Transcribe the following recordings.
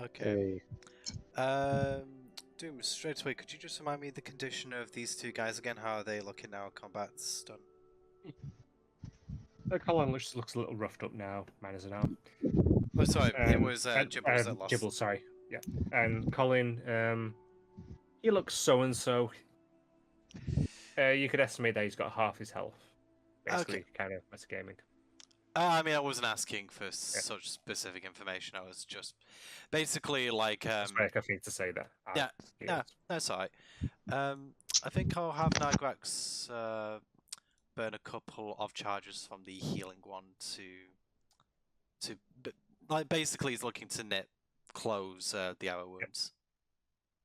Okay. Hey. Doom, straight away, could you just remind me the condition of these two guys again? How are they looking now? Combat's done. Colin looks a little roughed up now, minus an arm. Oh, sorry, it was Gibbles that lost. Gibbles, sorry. Yeah. And Colin, he looks so-and-so. You could estimate that he's got half his health. Basically, kind of metagaming. I mean, I wasn't asking for such specific information. I was just basically like. It's very thing to say that. No, that's alright. I think I'll have Nigrax burn a couple of charges from the healing one like basically he's looking to close the arrow wounds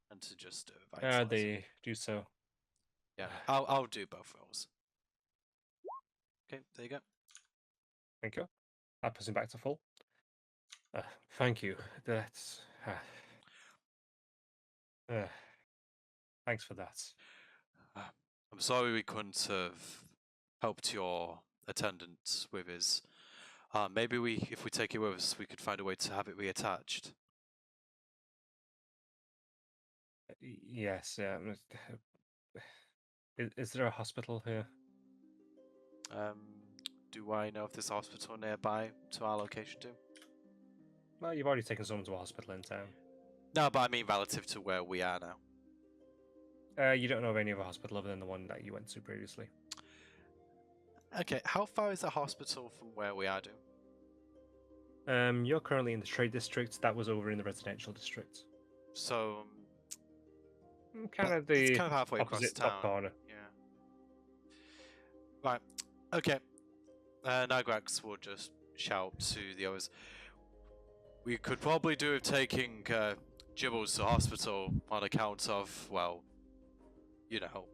and to just they do so. Yeah, I'll do both rolls. Okay, there you go. Thank you. That puts him back to full. Thank you. That's. Thanks for that. I'm sorry we couldn't have helped your attendant with his. Maybe if we take it with us, we could find a way to have it reattached. Yes. Is there a hospital here? Do I know if there's a hospital nearby to our location too? Well, you've already taken someone to a hospital in town. No, but I mean relative to where we are now. You don't know of any other hospital other than the one that you went to previously. Okay, how far is the hospital from where we are doing? You're currently in the trade district. That was over in the residential district. So, it's kind of halfway across town. Top corner. Yeah. Right. Okay. Nigrax will just shout to the others. We could probably do with taking Gibbles to hospital on account of, well, you know.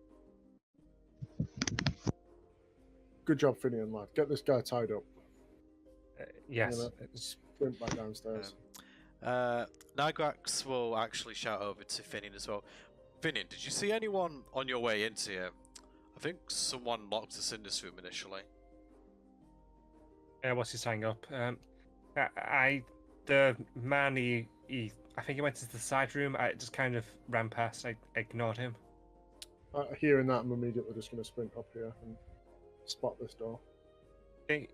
Good job, Finian, lad. Get this guy tied up. Yes. Sprint back downstairs. Nigrax will actually shout over to Finian as well. Finian, did you see anyone on your way into here? I think someone locked us in this room initially. What's he saying up? The man, I think he went into the side room. I just kind of ran past. I ignored him. Hearing that, I'm immediately just going to sprint up here and spot this door. Okay.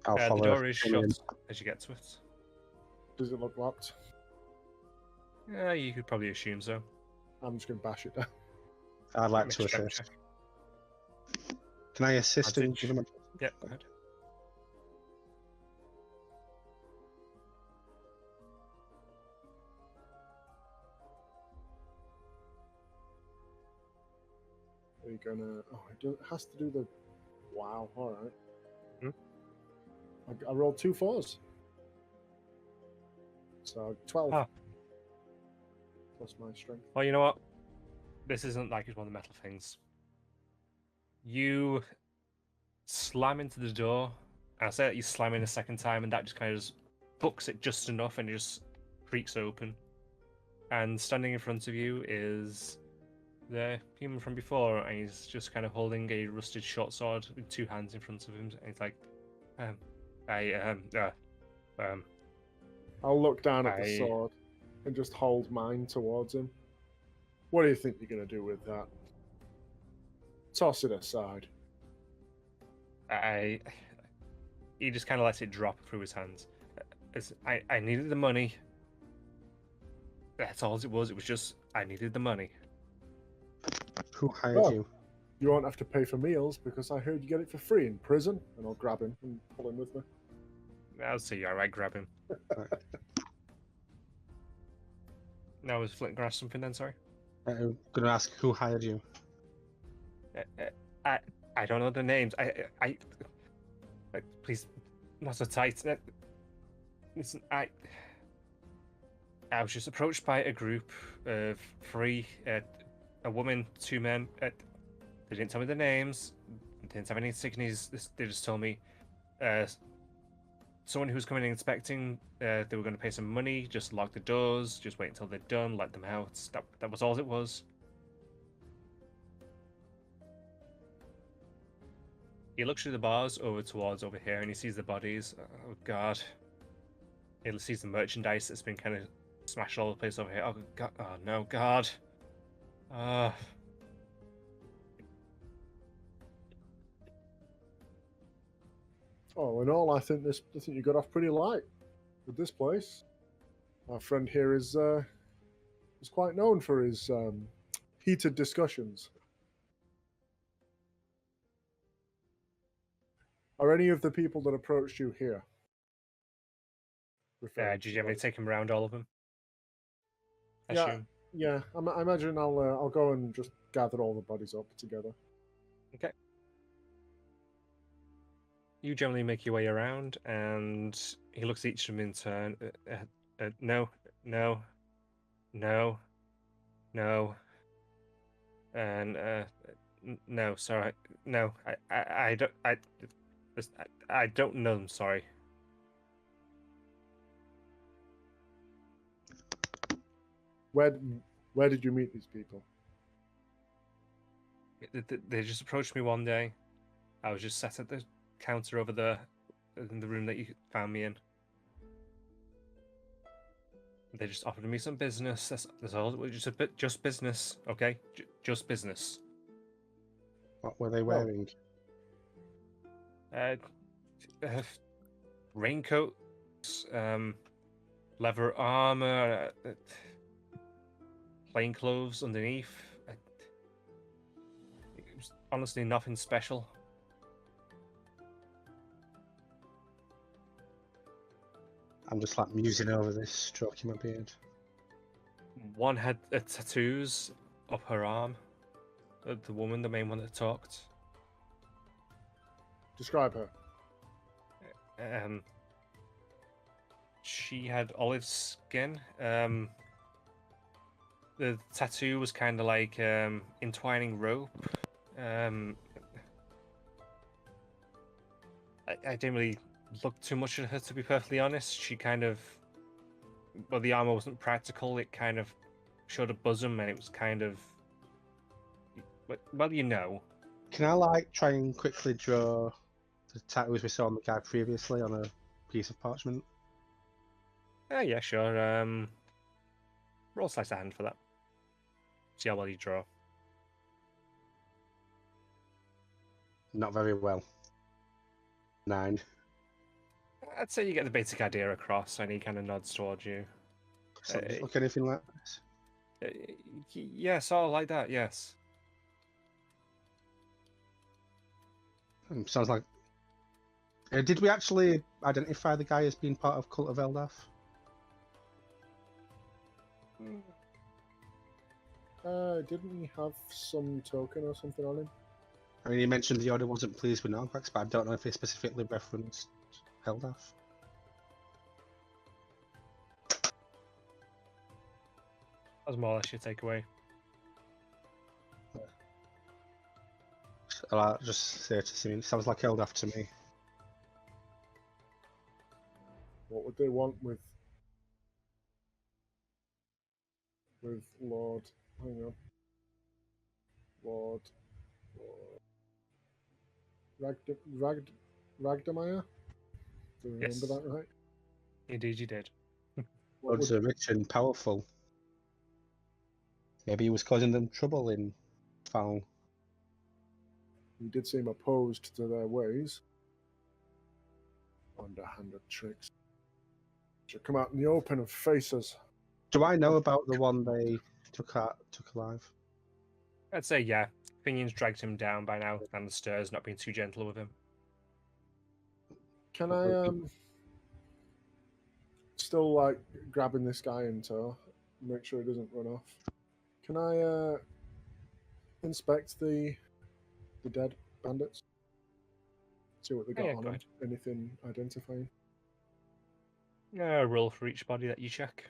The door is shut as you get to it. Does it look locked? Yeah, you could probably assume so. I'm just going to bash it down. I'd like to assist. Can I assist him? Yeah, go ahead. Are you gonna? Oh, it has to do the. Wow. All right. I rolled 2 4s. So 12. Plus my strength. Well, you know what? This isn't like it's one of the metal things. You slam into the door. And I say that you slam in a second time, and that just kind of just books it just enough, and it just creaks open. And standing in front of you is the human from before, and he's just kind of holding a rusted short sword with 2 hands in front of him, and he's like, I'll look down at the sword and just hold mine towards him. What do you think you're going to do with that? Toss it aside. He just kind of lets it drop through his hands. I needed the money. That's all it was. It was just, I needed the money. Who hired you? You won't have to pay for meals because I heard you get it for free in prison. And I'll grab him and pull him with me. I'll see you. Alright, grab him. Now, was Flint going to ask something then? Sorry. I'm going to ask who hired you. I don't know the names. I please, not so tight. Listen, I was just approached by a group of 3, a woman, 2 men. They didn't tell me the names. They didn't have any insignias. They just told me someone who was coming and inspecting. They were going to pay some money. Just lock the doors. Just wait until they're done. Let them out. That was all it was. He looks through the bars over here, and he sees the bodies. Oh God! He sees the merchandise that's been kind of smash all the place over here. Oh god! Oh no, God! Uh, Oh, in all, I think you got off pretty light with this place. Our friend here is quite known for his heated discussions. Are any of the people that approached you here? Referring did to you ever bodies. take him around all of them? I Yeah. assume. Yeah, I imagine I'll go and just gather all the bodies up together. Okay. You generally make your way around, and he looks at each of them in turn. No, no, no, no, and no. Sorry, no. I don't. I don't know them. Sorry. Where did you meet these people? They just approached me one day. I was just sat at the counter over there in the room that you found me in. They just offered me some business. That's all. Just a bit, just business, okay? Just business. What were they wearing? Uh, raincoats, leather armor, plain clothes underneath. It was honestly nothing special. I'm just like musing over this, stroking my beard. One had tattoos up her arm. The woman, the main one that talked. Describe her. She had olive skin. The tattoo was kind of like entwining rope. I didn't really look too much at her, to be perfectly honest. She kind of, well, the armor wasn't practical. It kind of showed a bosom, and it was kind of, well, you know. Can I like try and quickly draw the tattoos we saw on the guy previously on a piece of parchment? Yeah, sure. Roll sleight of hand for that. See how well you draw. Not very well. 9. I'd say you get the basic idea across, and he kind of nods towards you. So does it look anything like this? Yeah, sort of like that. Yes. Sounds like. Did we actually identify the guy as being part of Cult of Eldaf? Didn't he have some token or something on him? I mean, he mentioned the Order wasn't pleased with Norquax, but I don't know if he specifically referenced Eldaf. That's more or less your takeaway. I'll just say to Simeon, sounds like Eldaf to me. What would they want with Lord? Hang on. Lord Ragdamire? Do you remember Yes. that right? Indeed, you did. What Gods would, are rich and powerful. Maybe he was causing them trouble in Foul. he did seem opposed to their ways. Underhanded tricks. Should come out in the open and face us. Do I know about the one they took alive? I'd say yeah. Finion's dragged him down by now, and the Stir's not being too gentle with him. Can I still like grabbing this guy in tow, make sure he doesn't run off? Can I inspect the dead bandits? See what they got Yeah, on go them. ahead. Anything identifying? Roll for each body that you check.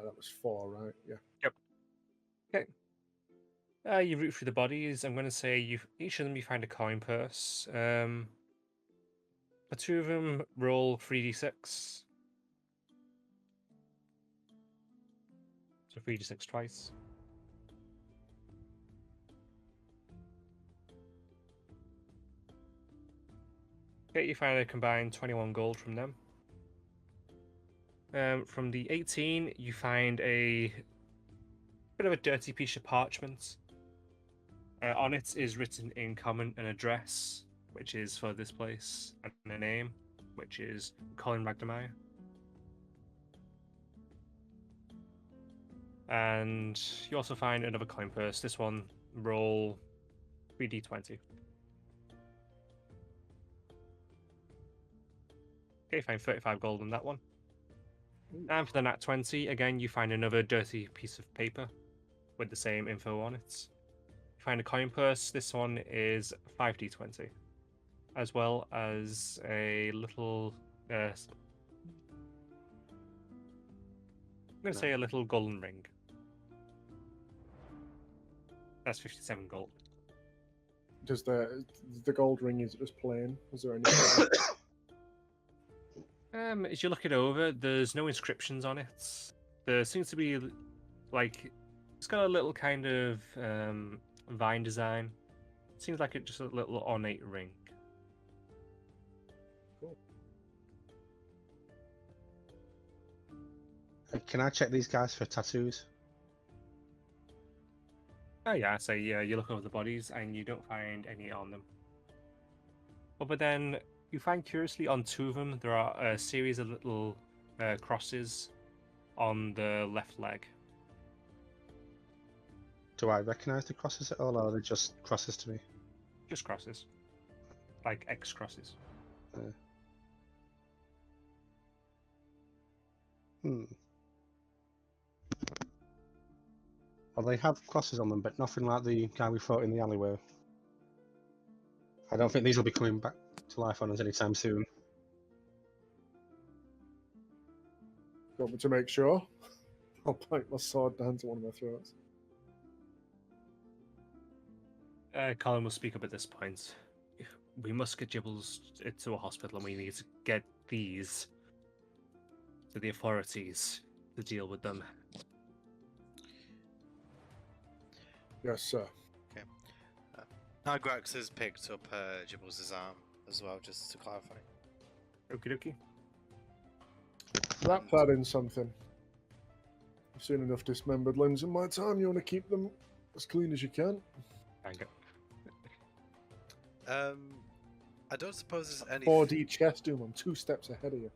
That was 4, right? Yeah. Yep. Okay. You root through the bodies. I'm going to say each of them you find a coin purse. For 2 of them, roll 3d6. So 3d6 twice. Okay, you find a combined 21 gold from them. From the 18, you find a bit of a dirty piece of parchment. On it is written in common an address, which is for this place, and a name, which is Colin Magdemeyer. And you also find another coin purse. This one, roll 3d20. Okay, find 35 gold on that one. And for the nat 20, again, you find another dirty piece of paper with the same info on it. You find a coin purse. This one is 5d20, as well as a little. I'm going to say a little golden ring. That's 57 gold. Does the gold ring, is it just plain? Is there any? As you look it over, there's no inscriptions on it. There seems to be, like, it's got a little kind of vine design. Seems like it's just a little ornate ring. Cool. Can I check these guys for tattoos? Oh yeah, so yeah, you look over the bodies and you don't find any on them. But then you find curiously on two of them there are a series of little crosses on the left leg. Do I recognise the crosses at all, or are they just crosses to me? Just crosses. Like X crosses. Well, they have crosses on them, but nothing like the guy we fought in the alleyway. I don't think these will be coming back to life on us anytime soon. Want me to make sure? I'll point my sword down to one of their throats. Colin will speak up at this point. We must get Gibbles to a hospital and we need to get these to the authorities to deal with them. Yes, sir. Now Grax has picked up Gibbles' arm as well, just to clarify. Okie dokie. Wrap that in something. I've seen enough dismembered limbs in my time. You want to keep them as clean as you can. Hang it. I don't suppose there's any 4D chess doom. I'm 2 steps ahead of you.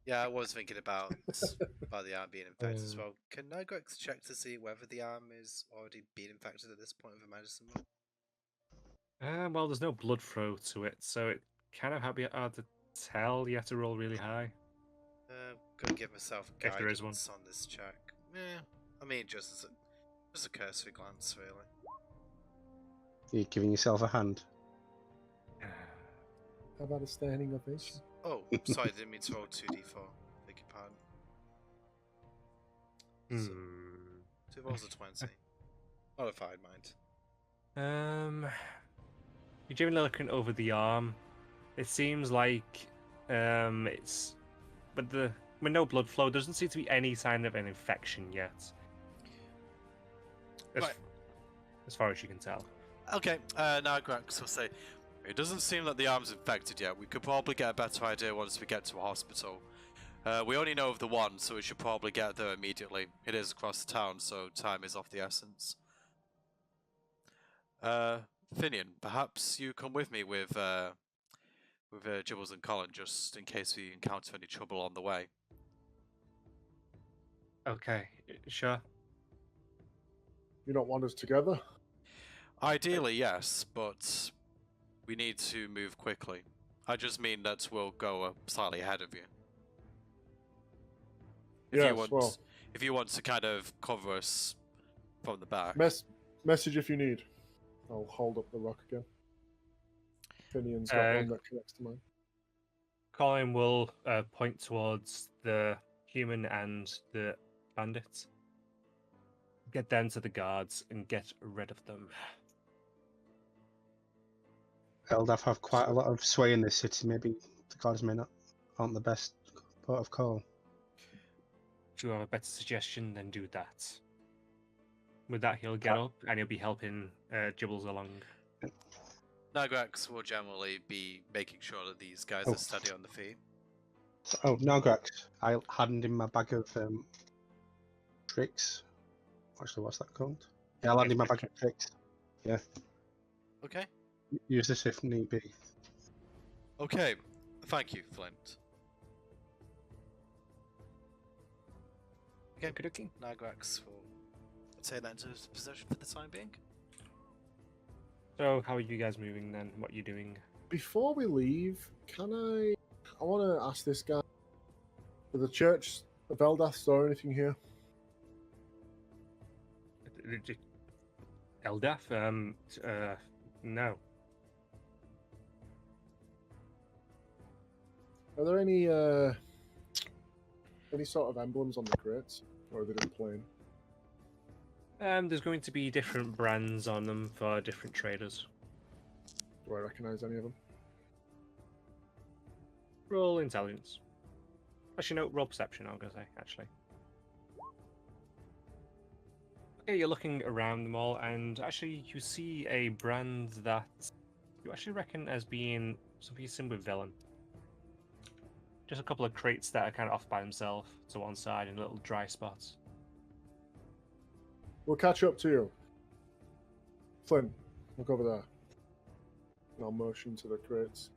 Yeah, I was thinking about the arm being infected as well. Can Nigrex check to see whether the arm is already being infected at this point with a medicine ball? Well, there's no blood flow to it, so it kind of be hard to tell. You have to roll really high. Gonna give myself If there is one. guidance on this check. Yeah, I mean just a cursory glance, really. You're giving yourself a hand. How about a standing ovation? Oh, sorry, I didn't mean to roll 2d4. Beg your pardon. So, 2 rolls of 20. Modified, mind. You're generally looking over the arm. It seems like it's, but with no blood flow, there doesn't seem to be any sign of an infection yet. Right. As far as you can tell. Okay, now Grax will say, it doesn't seem that the arm's infected yet. We could probably get a better idea once we get to a hospital. We only know of the one, so we should probably get there immediately. It is across the town, so time is of the essence. Finian, perhaps you come with me with Gibbles and Colin, just in case we encounter any trouble on the way. Okay, sure. You don't want us together? Ideally, yes, but we need to move quickly. I just mean that we'll go slightly ahead of you. If you want to kind of cover us from the back. Message if you need. I'll hold up the rock again. Finian's got one that connects to mine. Colin will point towards the human and the bandits. Get them to the guards and get rid of them. Eldaf have quite a lot of sway in this city. Maybe the guards aren't the best port of call. If you have a better suggestion, then do that. With that, he'll get up and he'll be helping Gibbles along. Nagrax will generally be making sure that these guys Oh. are steady on the feet. So, oh, Nagrax, I hadn't in my bag of tricks. Actually, what's that called? Yeah, I'll hand in my bag of tricks. Yeah, Okay. use this if need be. Okay. Thank you, Flint. Okay. Okey-dokey. Nagrax will take that into possession for the time being. So, how are you guys moving then? What are you doing? Before we leave, can I want to ask this guy, did the Church of Eldath store anything here? Eldath? No. Are there any sort of emblems on the crates, or are they just plain? There's going to be different brands on them for different traders. Do I recognize any of them? Roll intelligence. Actually, no, roll perception, I'm going to say, actually. Okay, you're looking around them all, and actually you see a brand that you actually reckon as being something similar with Velen. Just a couple of crates that are kind of off by themselves to one side in little dry spots. We'll catch up to you. Flynn, look over there. And I'll motion to the crates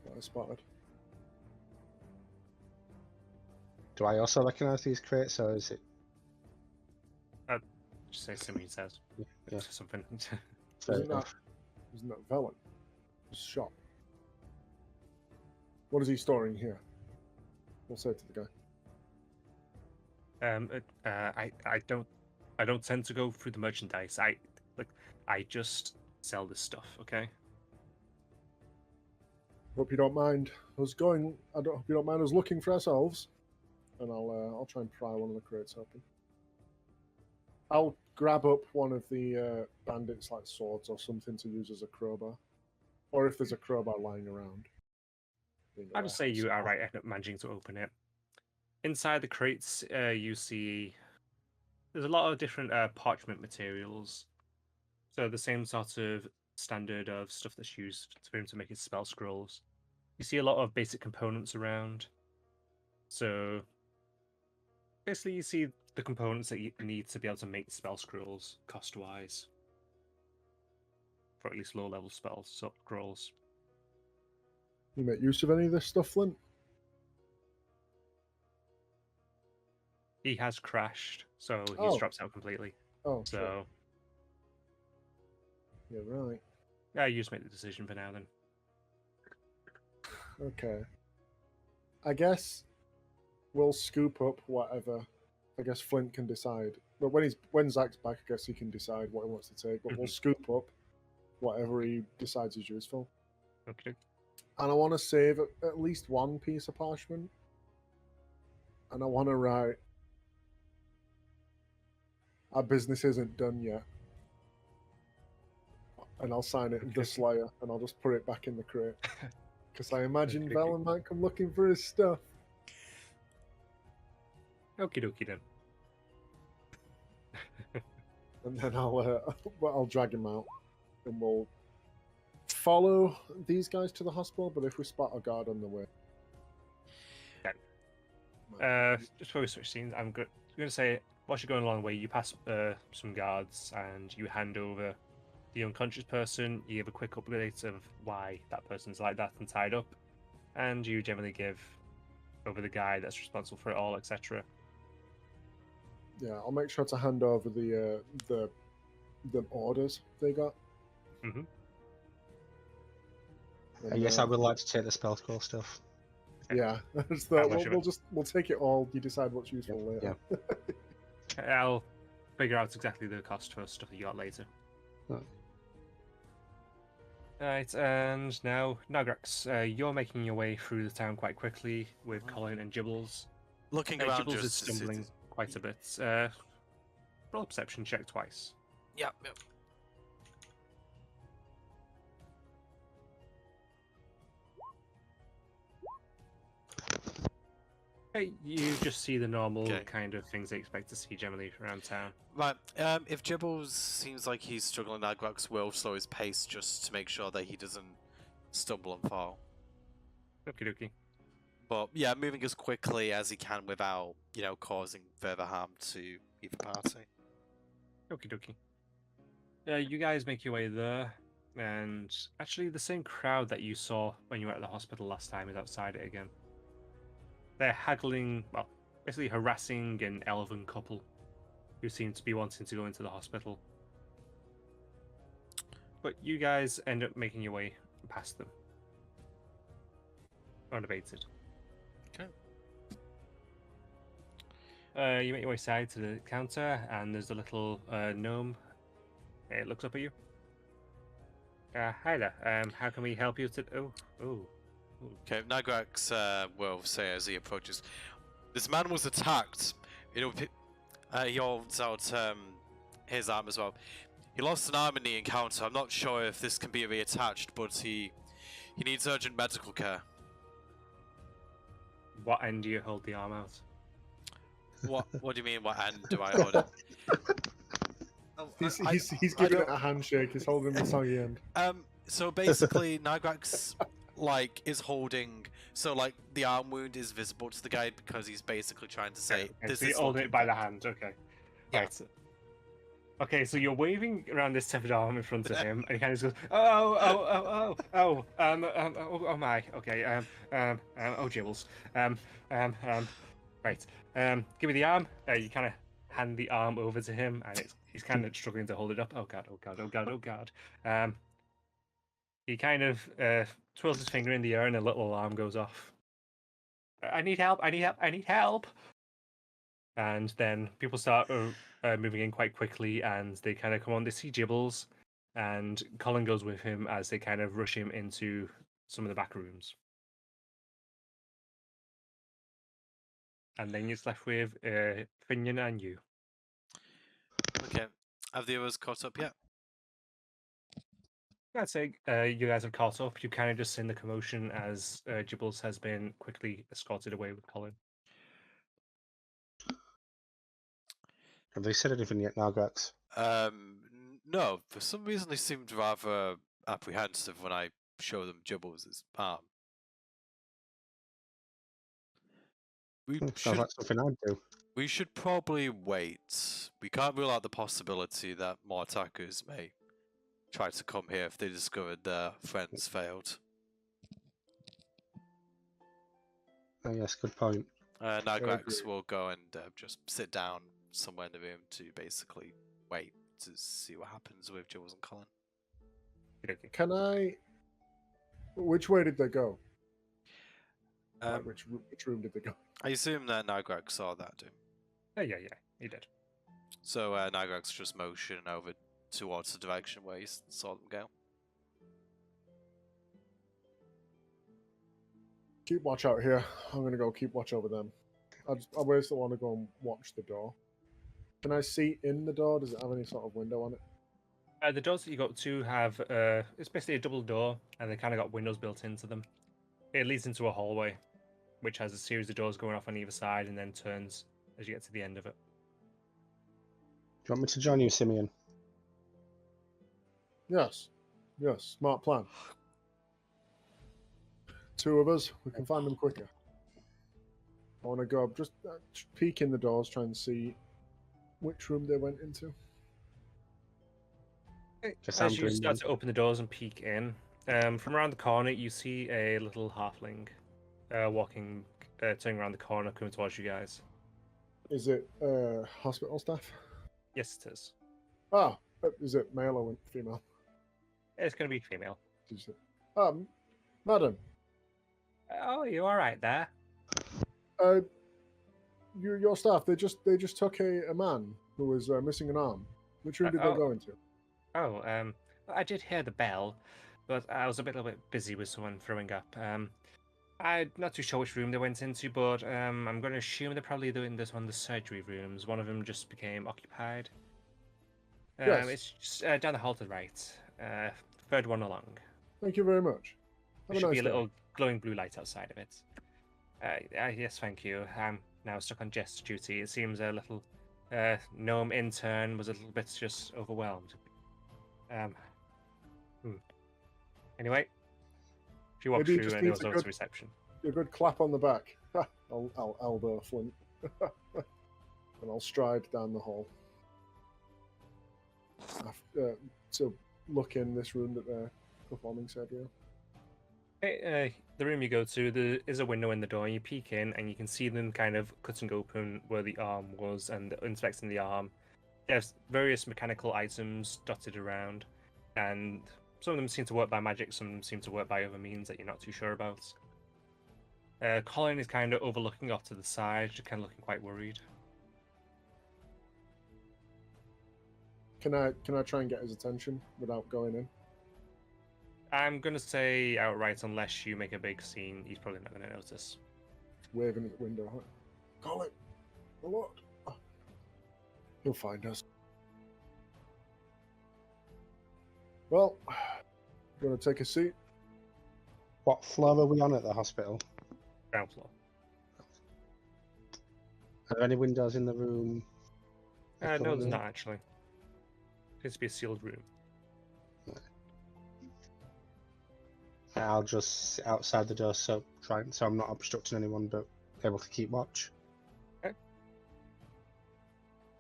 that I spotted. Do I also recognise these crates, or is it? Just say something he says. Yeah, Something. fair Isn't enough. that Velen? His shop. What is he storing here? We'll say it to the guy. I don't tend to go through the merchandise. I just sell this stuff. Okay. Hope you don't mind us going. Hope you don't mind us looking for ourselves. And I'll try and pry one of the crates open. I'll grab up one of the bandits' like swords or something to use as a crowbar, or if there's a crowbar lying around. I just say you outright end up managing to open it. Inside the crates, you see there's a lot of different parchment materials. So the same sort of standard of stuff that's used for him to make his spell scrolls. You see a lot of basic components around. So basically, you see the components that you need to be able to make spell scrolls cost-wise. For at least low-level spell scrolls. You make use of any of this stuff, Flint? He has crashed, so he's Oh. dropped out completely. Oh, So yeah, right. yeah, you just make the decision for now then. Okay. I guess we'll scoop up whatever. I guess Flint can decide. But when Zach's back, I guess he can decide what he wants to take. But we'll scoop up whatever he decides is useful. Okay. And I want to save at least one piece of parchment. And I want to write, "Our business isn't done yet." And I'll sign it, The Slayer, and I'll just put it back in the crate. Because I imagine Okay. Velen might come looking for his stuff. Okie dokie then. And then I'll drag him out. And we'll follow these guys to the hospital, but if we spot a guard on the way. Just before we switch scenes, I'm going to say, whilst you're going along the way, you pass some guards and you hand over the unconscious person. You give a quick update of why that person's like that and tied up, and you generally give over the guy that's responsible for it all, etc. Yeah, I'll make sure to hand over the orders they got. Mm-hmm. And, Yes, I would like to take the spell scroll stuff. Yeah, that's How the, much of we'll take it all. You decide what's useful later. I'll figure out exactly the cost for stuff that you got later. Right. Right, and now, Nagrax, you're making your way through the town quite quickly with Colin and Gibbles. Looking around Gibbles is just to see stumbling this- quite a bit. Roll a perception check twice. Yep. You just see the normal Okay. kind of things they expect to see generally around town. Right. If Gibbles seems like he's struggling, Nagrax will slow his pace just to make sure that he doesn't stumble and fall. Okie dokie. But yeah, moving as quickly as he can without, causing further harm to either party. Okie dokie. You guys make your way there, and actually the same crowd that you saw when you were at the hospital last time is outside it again. They're haggling, well, basically harassing an elven couple who seem to be wanting to go into the hospital. But you guys end up making your way past them. Unabated. Okay. You make your way side to the counter, and there's a little gnome. It looks up at you. Hi there. How can we help you to? Oh. Okay, Nagrax will say as he approaches, "This man was attacked. He holds out his arm as well. He lost an arm in the encounter. I'm not sure if this can be reattached, but he needs urgent medical care." What end do you hold the arm out? What do you mean? What end do I hold it? He's giving it a handshake. He's holding the soggy end. So basically, Nagrax is holding. So the arm wound is visible to the guy because he's basically trying to say this so is you hold looking it by the good." hand. Okay. Yeah. Right. Okay, so you're waving around this severed arm in front of him, and he kind of just goes, oh my, okay, oh Jibbles, right, give me the arm. You kind of hand the arm over to him, and he's kind of struggling to hold it up. Oh god. He kind of twirls his finger in the air, and a little alarm goes off. I need help! And then people start moving in quite quickly, and they kind of come on. They see Gibbles, and Colin goes with him as they kind of rush him into some of the back rooms. And then it's left with Finian and you. Okay. Have the others caught up yet? I'd say you guys have caught up. You kind of just seen the commotion as Gibbles has been quickly escorted away with Colin. Have they said anything yet, Nagrax? No. For some reason, they seemed rather apprehensive when I show them Gibbles' arm. Sounds like something I'd do. We should probably wait. We can't rule out the possibility that more attackers may try to come here if they discovered their friends failed. Oh, yes, good point. Nagrax will go and just sit down somewhere in the room to basically wait to see what happens with Jules and Colin. Okay. Can I? Which way did they go? Which room did they go? I assume that Nagrax saw that too. Yeah, he did. So Nagrax just motioned over towards the direction where he saw them go. Keep watch out here. I'm gonna go keep watch over them. I basically want to go and watch the door. Can I see in the door? Does it have any sort of window on it? The doors that you got to have, it's basically a double door, and they kind of got windows built into them. It leads into a hallway, which has a series of doors going off on either side, and then turns as you get to the end of it. Do you want me to join you, Simeon? Yes. Smart plan. Two of us, we can find them quicker. I want to go just peek in the doors, try and see which room they went into. As you start to open the doors and peek in, from around the corner, you see a little halfling walking, turning around the corner, coming towards you guys. Is it hospital staff? Yes, it is. Ah, is it male or female? It's going to be female. Did you say? Madam. Oh, you all right there? Your staff. They just took a man who was missing an arm. Which room did they go into? Oh, I did hear the bell, but I was a little bit busy with someone throwing up. I'm not too sure which room they went into, but I'm going to assume they're probably in this one of the surgery rooms. One of them just became occupied. Yes. It's just down the hall to the right. Third one along. Thank you very much. There should be a little glowing blue light outside of it. Yes, thank you. I'm now stuck on jester duty. It seems a little gnome intern was a little bit just overwhelmed. Um, hmm. Anyway, she walks Maybe he through just and needs goes over to reception. a good clap on the back. I'll elbow Flint. And I'll stride down the hall. To look in this room that they're performing said real. The room you go to, there is a window in the door. You peek in, and you can see them kind of cutting open where the arm was and inspecting the arm. There's various mechanical items dotted around, and some of them seem to work by magic, some of them seem to work by other means that you're not too sure about. Colin is kind of overlooking off to the side, just kind of looking quite worried. Can I try and get his attention without going in? I'm going to say outright, unless you make a big scene, he's probably not going to notice. Waving at the window. Colin, the Lord. Oh. He'll find us. Well, you want to take a seat? What floor are we on at the hospital? Ground floor. Are there any windows in the room? No, there's not actually. Appears to be a sealed room. I'll just sit outside the door so I'm not obstructing anyone but able to keep watch. Okay.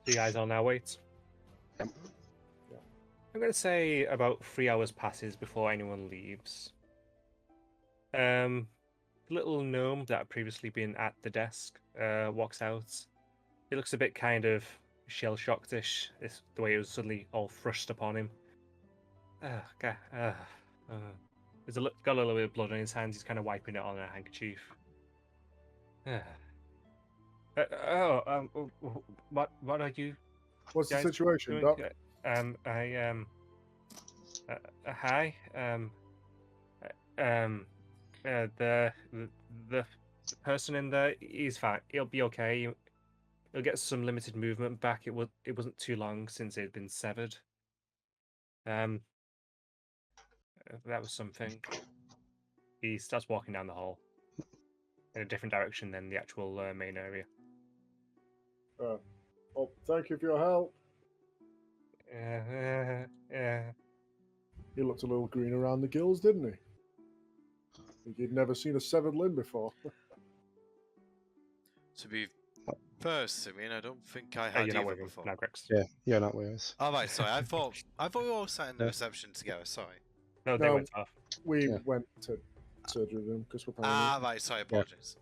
So you guys all now wait. Yep. I'm going to say about 3 hours passes before anyone leaves. Little gnome that had previously been at the desk walks out. He looks a bit kind of shell-shocked-ish, the way it was suddenly all thrust upon him. He's got a little bit of blood on his hands. He's kind of wiping it on a handkerchief. What are you? What's the guys situation, doing? Doc? Hi. The person in there, he's fine. He'll be okay. He'll get some limited movement back. It wasn't too long since it had been severed. That was something. He starts walking down the hall in a different direction than the actual main area. Oh, thank you for your help. He looked a little green around the gills, didn't he? Like he'd never seen a severed limb before. To be first, I mean, I don't think I had You're not either with him before. now, Grex. Yeah, you're not with us. Oh, right, sorry. I thought we all sat in the reception together. Sorry. No, they went off. We went to surgery room because we're Ah, right. Sorry. Apologies.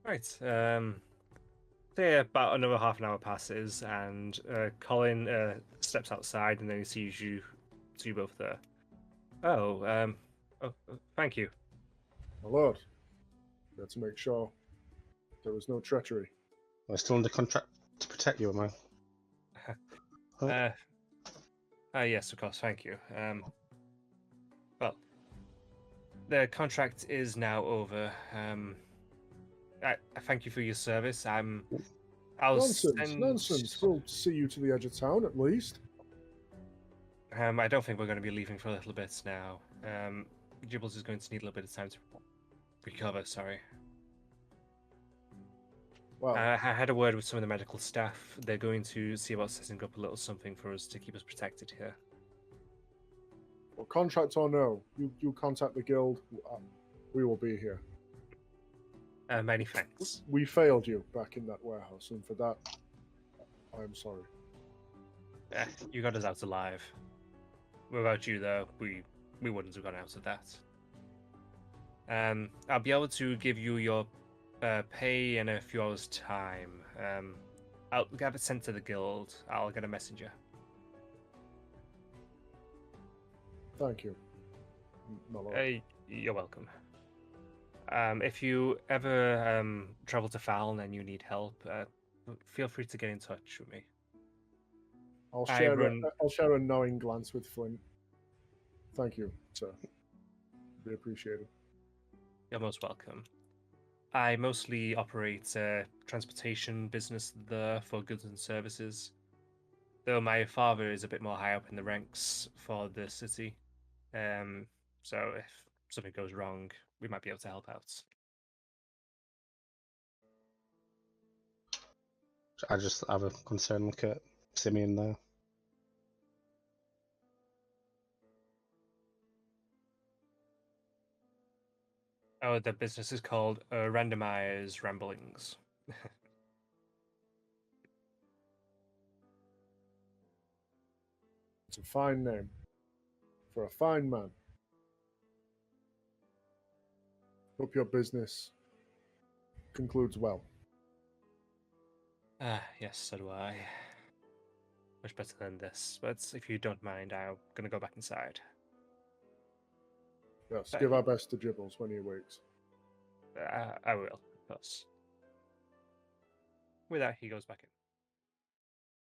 Right. Say about another half an hour passes, and Colin steps outside, and then he sees you both there. Oh, thank you. My lord, we had to make sure there was no treachery. I'm still under contract to protect you, am I? Yes, of course, thank you. Well, the contract is now over. I thank you for your service. Nonsense. We'll see you to the edge of town at least. I don't think we're going to be leaving for a little bit now. Gibbles is going to need a little bit of time to recover. Sorry. Wow. I had a word with some of the medical staff. They're going to see about setting up a little something for us to keep us protected here. Well, contract or no, you contact the guild. We will be here. Many thanks. We failed you back in that warehouse, and for that, I'm sorry. You got us out alive. Without you, though, we wouldn't have gone out of that. I'll be able to give you your pay in a few hours' time. I'll have it sent to the guild. I'll get a messenger. Thank you, my lord. You're welcome. If you ever travel to Fallon and you need help, feel free to get in touch with me. I'll share a knowing glance with Flint. Thank you, sir. Be appreciated. You're most welcome. I mostly operate a transportation business there for goods and services, though my father is a bit more high up in the ranks for the city. So if something goes wrong, we might be able to help out. I just have a concern look at Simeon there. Oh, the business is called Randomized Ramblings. It's a fine name for a fine man. Hope your business concludes well. Ah, yes, so do I. Much better than this. But if you don't mind, I'm gonna go back inside. Yes, Right. give our best to Gibbles when he awakes. I will, of course. With that, he goes back in.